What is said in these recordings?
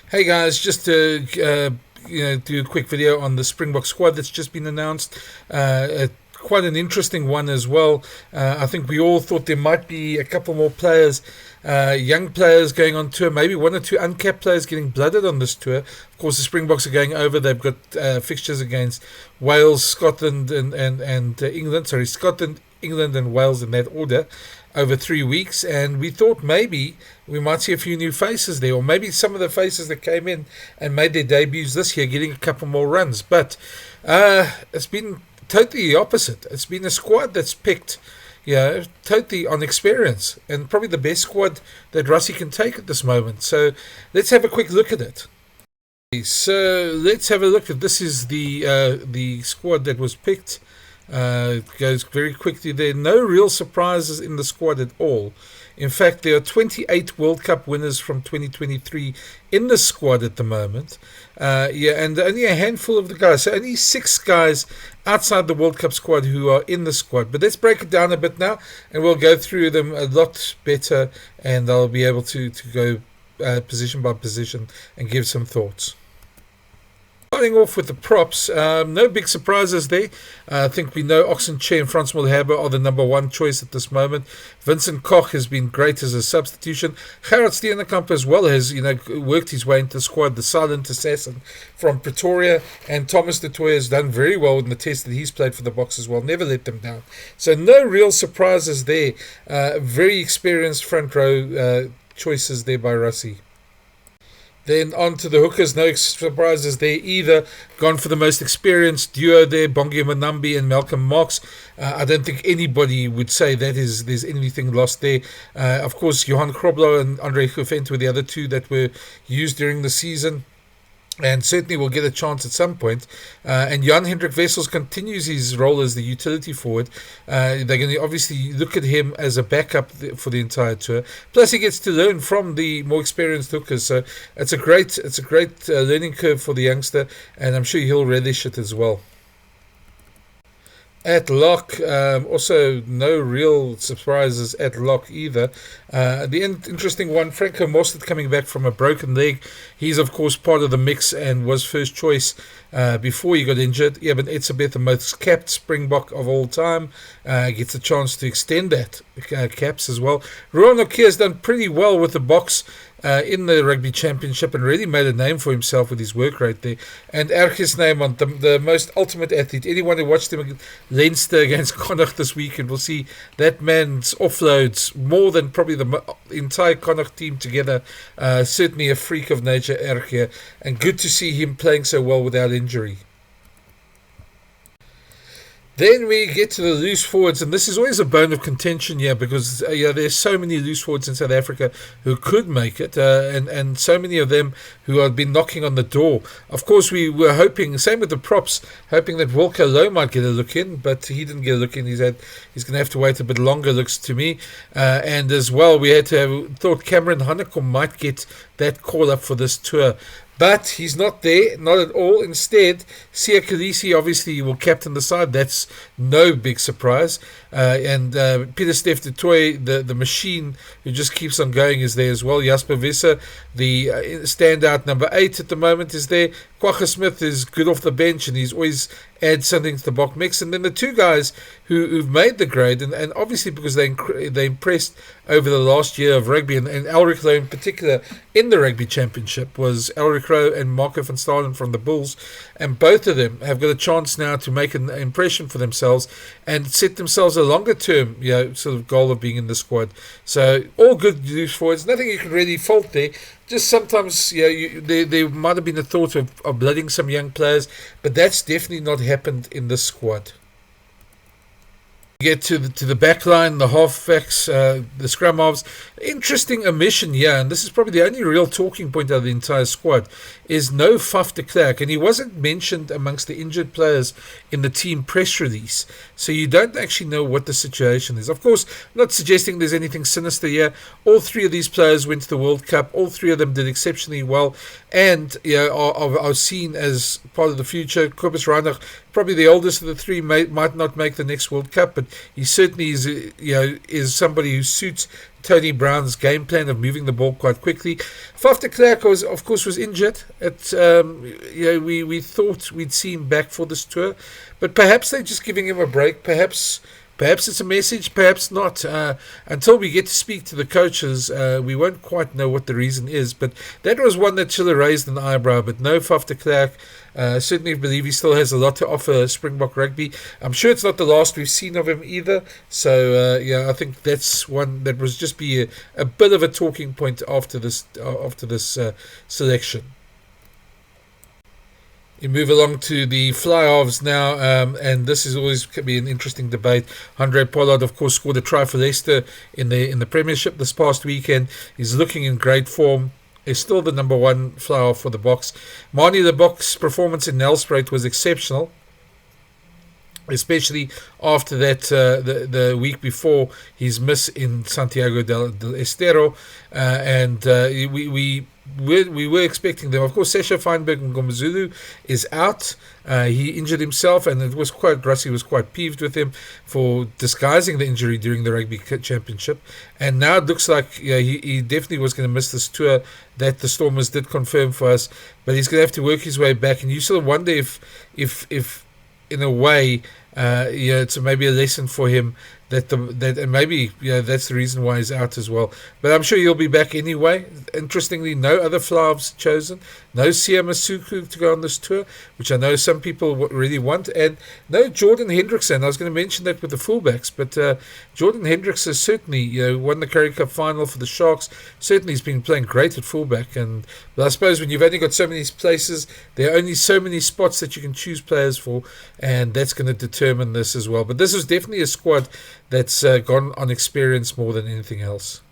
Hey guys, just to do a quick video on the Springbok squad that's just been announced. Quite an interesting one as well. I think we all thought there might be a couple more players, young players going on tour, maybe one or two uncapped players getting blooded on this tour. Of course, the Springboks are going over. They've got fixtures against Wales, Scotland, and England. Sorry, Scotland, England, and Wales in that order over 3 weeks, and we thought maybe we might see a few new faces there, or maybe some of the faces that came in and made their debuts this year getting a couple more runs. But it's been totally the opposite. It's been a squad that's picked, totally on experience, and probably the best squad that Russie can take at this moment. So let's have a quick look at it. So let's have a look at this. Is the squad that was picked. Goes very quickly there. No real surprises in the squad at all. In fact, there are 28 World Cup winners from 2023 in the squad at the moment. And only a handful of the guys. So only 6 guys outside the World Cup squad who are in the squad. But let's break it down a bit now, and we'll go through them a lot better, and I'll be able to go position by position and give some thoughts. Starting off with the props, no big surprises there. I think we know Oxenchair and Frans Mulherbe are the number one choice at this moment. Vincent Koch has been great as a substitution. Gerard Steenekamp as well has worked his way into the squad, the silent assassin from Pretoria. And Thomas du Toit has done very well in the test that he's played for the Boks as well, never let them down. So no real surprises there. Very experienced front row choices there by Russie. Then on to the hookers, no surprises there either. Gone for the most experienced duo there, Bongi Manambi and Malcolm Marx. I don't think anybody would say there's anything lost there. Of course, Johan Grobler and Andre Gouvent were the other two that were used during the season, and certainly will get a chance at some point. And Jan Hendrik Wessels continues his role as the utility forward. They're going to obviously look at him as a backup for the entire tour. Plus, he gets to learn from the more experienced hookers. So it's a great learning curve for the youngster, and I'm sure he'll relish it as well. At lock, also no real surprises at lock either. The interesting one, Franco Mostert coming back from a broken leg. He's, of course, part of the mix and was first choice before he got injured. Yeah, but Etzebeth, the most capped Springbok of all time, gets a chance to extend that caps as well. Ruan Okia has done pretty well with the Boks in the Rugby Championship and really made a name for himself with his work rate there. And Ergis Neyman, the most ultimate athlete. Anyone who watched him against Leinster against Connacht this weekend will see that man's offloads more than probably the entire Connacht team together. Certainly a freak of nature, Ergis, and good to see him playing so well without injury. Then we get to the loose forwards, and this is always a bone of contention here because there's so many loose forwards in South Africa who could make it, and so many of them who have been knocking on the door. Of course, we were hoping, same with the props, hoping that Wilco Low might get a look in, but he didn't get a look in. He's going to have to wait a bit longer, looks to me. And as well, we had to have thought Cameron Hanekom might get that call up for this tour. But he's not there, not at all. Instead, Sia Khaleesi obviously will captain the side. That's no big surprise. And Pieter-Steph du Toit, the machine who just keeps on going, is there as well. Jasper Visser, the standout number 8 at the moment, is there. Kwagga Smith is good off the bench, and he's always adds something to the Bok mix. And then the two guys who've made the grade, and obviously because they impressed over the last year of rugby, and Elric Rowe in particular in the Rugby Championship, was Elric Rowe and Marco van Staden from the Bulls. And both of them have got a chance now to make an impression for themselves and set themselves a longer term sort of goal of being in the squad. So all good loose forwards, nothing you can really fault there. Just sometimes there might have been a thought of blooding some young players, but that's definitely not happened in this squad. Get to the back line, the halfbacks, the Scrumhalves. Interesting omission here, and this is probably the only real talking point out of the entire squad, is no Faf de Klerk, and he wasn't mentioned amongst the injured players in the team press release, so you don't actually know what the situation is. Of course, I'm not suggesting there's anything sinister here. All 3 of these players went to the World Cup. All 3 of them did exceptionally well, and are seen as part of the future. Kobus Reinach, probably the oldest of the 3, might not make the next World Cup, but but he certainly is somebody who suits Tony Brown's game plan of moving the ball quite quickly. Faf de Klerk was injured. We thought we'd see him back for this tour, but perhaps they're just giving him a break. Perhaps it's a message, perhaps not. Until we get to speak to the coaches, we won't quite know what the reason is. But that was one that should have raised an eyebrow. But no, Faf de Klerk. Certainly believe he still has a lot to offer Springbok rugby. I'm sure it's not the last we've seen of him either. So I think that's one that was just be a bit of a talking point after this selection. You move along to the Flyhalves now, and this is always going to be an interesting debate. Andre Pollard, of course, scored a try for Leicester in the Premiership this past weekend. He's looking in great form. Is still the number one Flyhalf for the Boks. Manie the Boks' performance in Nelspruit was exceptional, especially after that the week before his miss in Santiago del Estero, and we were expecting them. Of course, Sesha Feinberg Ngomazulu is out. He injured himself, and it was Rossi was quite peeved with him for disguising the injury during the Rugby Championship. And now it looks like he definitely was going to miss this tour. That the Stormers did confirm for us, but he's going to have to work his way back. And you sort of wonder if in a way, it's maybe a lesson for him and maybe that's the reason why he's out as well. But I'm sure he'll be back anyway. Interestingly, no other Flyhalves chosen. No Sia Masuku to go on this tour, which I know some people really want. And no Jordan Hendrickson. I was going to mention that with the fullbacks, but Jordan Hendrickson has certainly won the Currie Cup final for the Sharks. Certainly he's been playing great at fullback. But I suppose when you've only got so many places, there are only so many spots that you can choose players for, and that's going to determine this as well. But this is definitely a squad that's gone on experience more than anything else.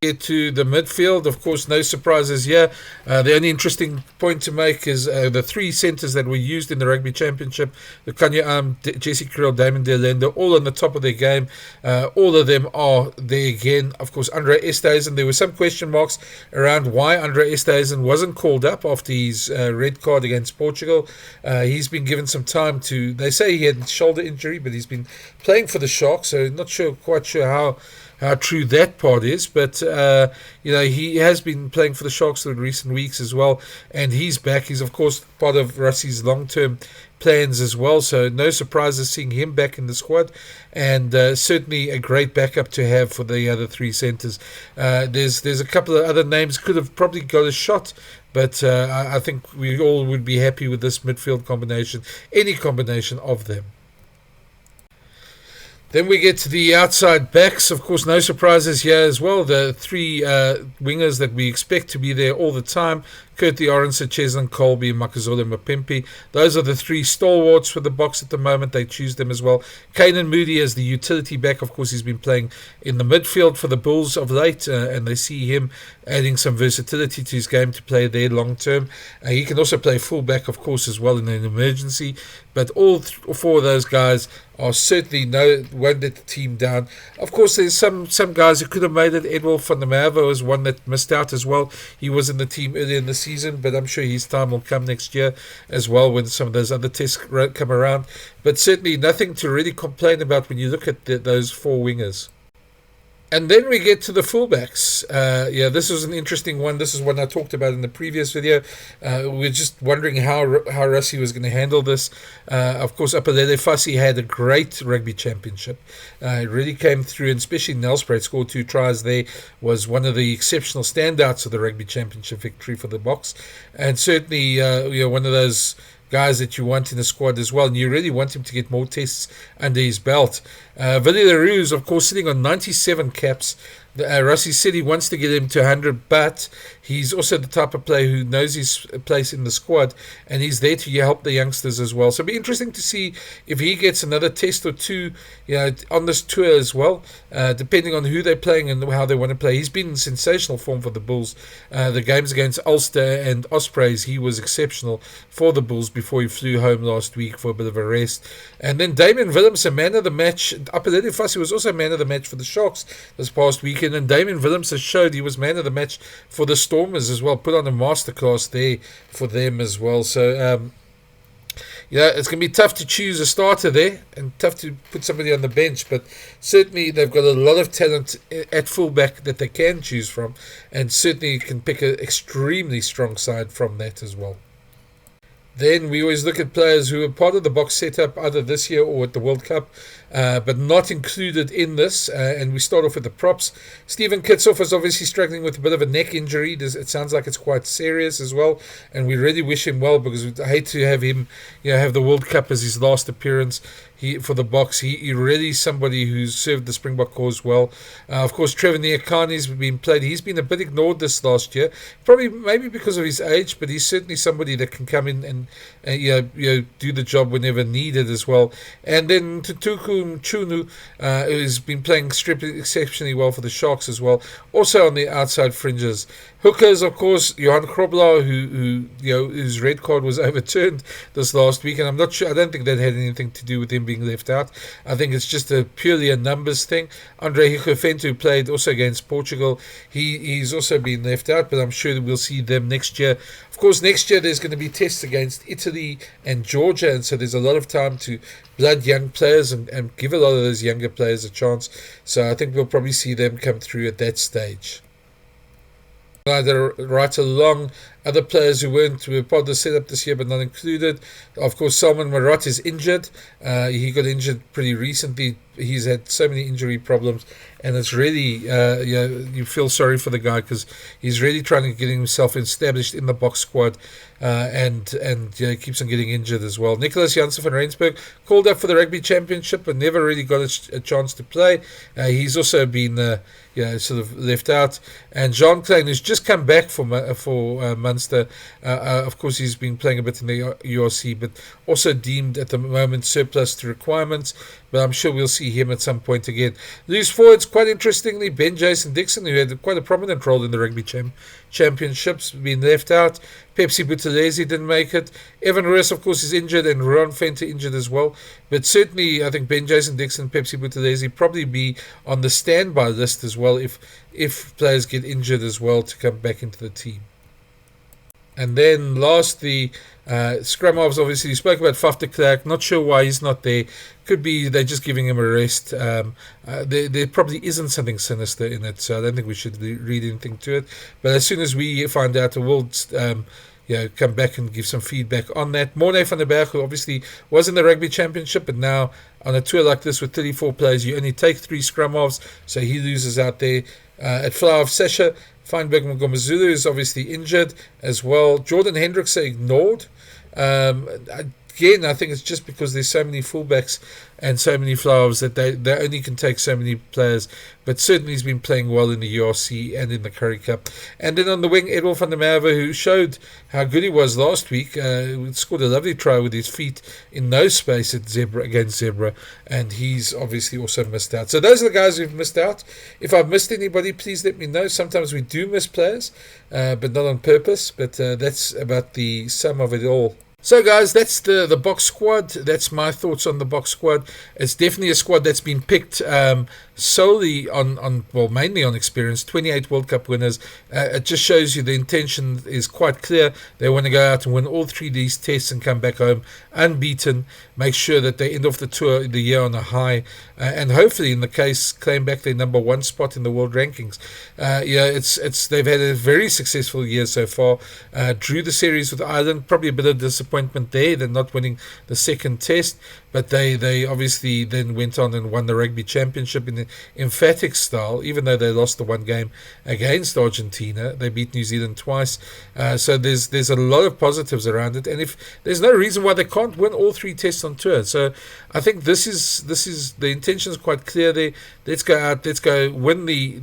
Get to the midfield, of course, no surprises here. The only interesting point to make is the three centres that were used in the Rugby Championship, the Kanye Jesse Kriel, Damon Delendo, all on the top of their game. All of them are there again. Of course, Andre Esthuizen, there were some question marks around why Andre Esthuizen wasn't called up after his red card against Portugal. He's been given some time to, they say he had a shoulder injury, but he's been playing for the Sharks, so not quite sure how true that part is, but he has been playing for the Sharks in recent weeks as well, and he's back. He's of course part of Russi's long-term plans as well, so no surprises seeing him back in the squad, and certainly a great backup to have for the other three centres. There's a couple of other names could have probably got a shot, but I think we all would be happy with this midfield combination, any combination of them. Then we get to the outside backs. Of course, no surprises here as well. The three wingers that we expect to be there all the time. Kurtie Arendse, Cheslin Colby, and Makazole Mapimpi. Those are the three stalwarts for the Boks at the moment. They choose them as well. Kanan Moody as the utility back. Of course, he's been playing in the midfield for the Bulls of late, and they see him adding some versatility to his game to play there long term. He can also play fullback, of course, as well in an emergency. But all four of those guys are certainly won't let the team down. Of course, there's some guys who could have made it. Edward van der Merwe was one that missed out as well. He was in the team earlier in the season, but I'm sure his time will come next year as well when some of those other tests come around. But certainly nothing to really complain about when you look at those four wingers. And then we get to the fullbacks. This was an interesting one. This is one I talked about in the previous video. We're just wondering how Rossi was going to handle this. Of course, Apelele Fassi had a great rugby championship. It really came through, and especially Nelspruit scored 2 tries there, was one of the exceptional standouts of the rugby championship victory for the Boks. And certainly, one of those guys that you want in the squad as well, and you really want him to get more tests under his belt. Willie Leroux is, of course, sitting on 97 caps. Rossi said he wants to get him to 100, but he's also the type of player who knows his place in the squad, and he's there to help the youngsters as well. So it'll be interesting to see if he gets another test or two on this tour as well, depending on who they're playing and how they want to play. He's been in sensational form for the Bulls. The games against Ulster and Ospreys, he was exceptional for the Bulls before he flew home last week for a bit of a rest. And then Damian Willems, a man of the match. Apelele Fassi was also man of the match for the Sharks this past weekend, and Damian Willems has showed he was man of the match for the Stormers as well. Put on a masterclass there for them as well. So Yeah, it's going to be tough to choose a starter there and tough to put somebody on the bench, but certainly they've got a lot of talent at fullback that they can choose from, and certainly can pick an extremely strong side from that as well. Then we always look at players who are part of the box setup either this year or at the World Cup, but not included in this. And we start off with the props. Steven Kitshoff is obviously struggling with a bit of a neck injury. It sounds like it's quite serious as well, and we really wish him well, because I hate to have him, have the World Cup as his last appearance. For the box, he really is somebody who's served the Springbok cause well. Of course, Trevor Nyakani's been played. He's been a bit ignored this last year, probably maybe because of his age, but he's certainly somebody that can come in and do the job whenever needed as well. And then Tutuku Mchunu, who's been playing exceptionally well for the Sharks as well, also on the outside fringes. Hookers, of course, Johan Grobler, whose red card was overturned this last week, and I'm not sure. I don't think that had anything to do with him being left out. I think it's just purely a numbers thing. Andre Higofento, who played also against Portugal, he's also been left out, but I'm sure that we'll see them next year. Of course, next year there's going to be tests against Italy and Georgia, and so there's a lot of time to blood young players and give a lot of those younger players a chance. So I think we'll probably see them come through at that stage. Either right along, other players who were part of the setup this year but not included. Of course, Salman Marat is injured. He got injured pretty recently. He's had so many injury problems, and it's really, you feel sorry for the guy, because he's really trying to get himself established in the box squad, and keeps on getting injured as well. Nicholas Janssen van Rensburg called up for the Rugby Championship but never really got a chance to play. He's also been sort of left out. And Jean Klein, who's just come back for Munster, of course he's been playing a bit in the URC, but also deemed at the moment surplus to requirements, but I'm sure we'll see him at some point again. Loose forwards, quite interestingly, Ben Jason Dixon, who had quite a prominent role in the Rugby Championships, been left out. Pepsi Buthelezi didn't make it. Evan Roos, of course, is injured, and Ron Fenter injured as well. But certainly, I think Ben Jason Dixon, Pepsi Buthelezi probably be on the standby list as well if players get injured as well to come back into the team. And then lastly, Scrumhalves, obviously, you spoke about Faf de Klerk. Not sure why he's not there. Could be they're just giving him a rest. There probably isn't something sinister in it, so I don't think we should read anything to it. But as soon as we find out, we'll come back and give some feedback on that. Morne van der Berg, who obviously was in the Rugby Championship, but now on a tour like this with 34 players, you only take 3 Scrumhalves, so he loses out there. At Flyhalf, Sesha Feinberg Mngomezulu is obviously injured as well. Jordan Hendrickse ignored. Again, I think it's just because there's so many fullbacks and so many Flyhalves that they only can take so many players. But certainly he's been playing well in the URC and in the Currie Cup. And then on the wing, Edwin van der Merwe, who showed how good he was last week, scored a lovely try with his feet in no space against Zebra, and he's obviously also missed out. So those are the guys who've missed out. If I've missed anybody, please let me know. Sometimes we do miss players, but not on purpose. But that's about the sum of it all. So guys, that's the box squad. That's my thoughts on the box squad. It's definitely a squad that's been picked solely mainly on experience. 28 World Cup winners. It just shows you the intention is quite clear. They want to go out and win all 3 of these tests and come back home unbeaten. Make sure that they end off the year on a high, and hopefully, in the case, claim back their number 1 spot in the world rankings. They've had a very successful year so far. Drew the series with Ireland. Probably a bit of disappointment there. They're not winning the second test, but they obviously then went on and won the Rugby Championship in the emphatic style, even though they lost the 1 game against Argentina. They beat New Zealand twice. So there's a lot of positives around it, and if there's no reason why they can't win all 3 tests on tour. So I think this is the intention is quite clear there. Let's go out, let's go win the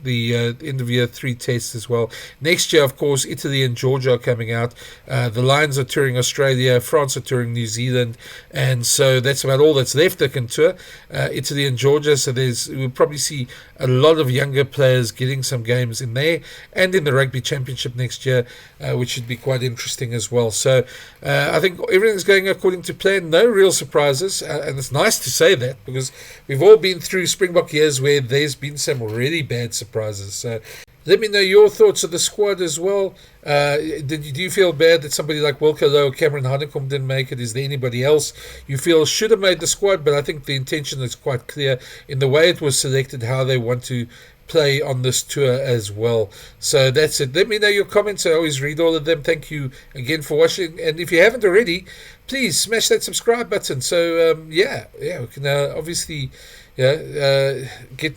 end of year 3 tests as well. Next year, of course, Italy and Georgia are coming out. The Lions are touring Australia, France are touring New Zealand, and so that's about all that's left that can tour, Italy and Georgia. So we'll probably see a lot of younger players getting some games in there and in the Rugby Championship next year, which should be quite interesting as well. So I think everything's going according to plan. No real surprises, and it's nice to say that, because we've all been through Springbok years where there's been some really bad surprises. So let me know your thoughts of the squad as well. Do you feel bad that somebody like Wilco Lowe or Cameron Honeycomb didn't make it? Is there anybody else you feel should have made the squad? But I think the intention is quite clear in the way it was selected, how they want to play on this tour as well. So that's it. Let me know your comments. I always read all of them. Thank you again for watching. And if you haven't already, please smash that subscribe button. So we can obviously get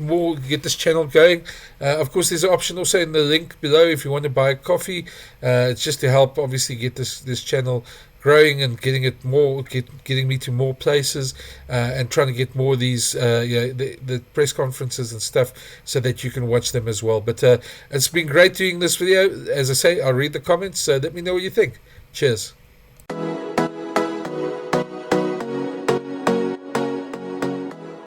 this channel going. Of course, there's an option also in the link below if you want to buy coffee. It's just to help obviously get this channel growing and getting me to more places, and trying to get more of these the press conferences and stuff so that you can watch them as well. But it's been great doing this video. As I say, I'll read the comments, so let me know what you think. Cheers.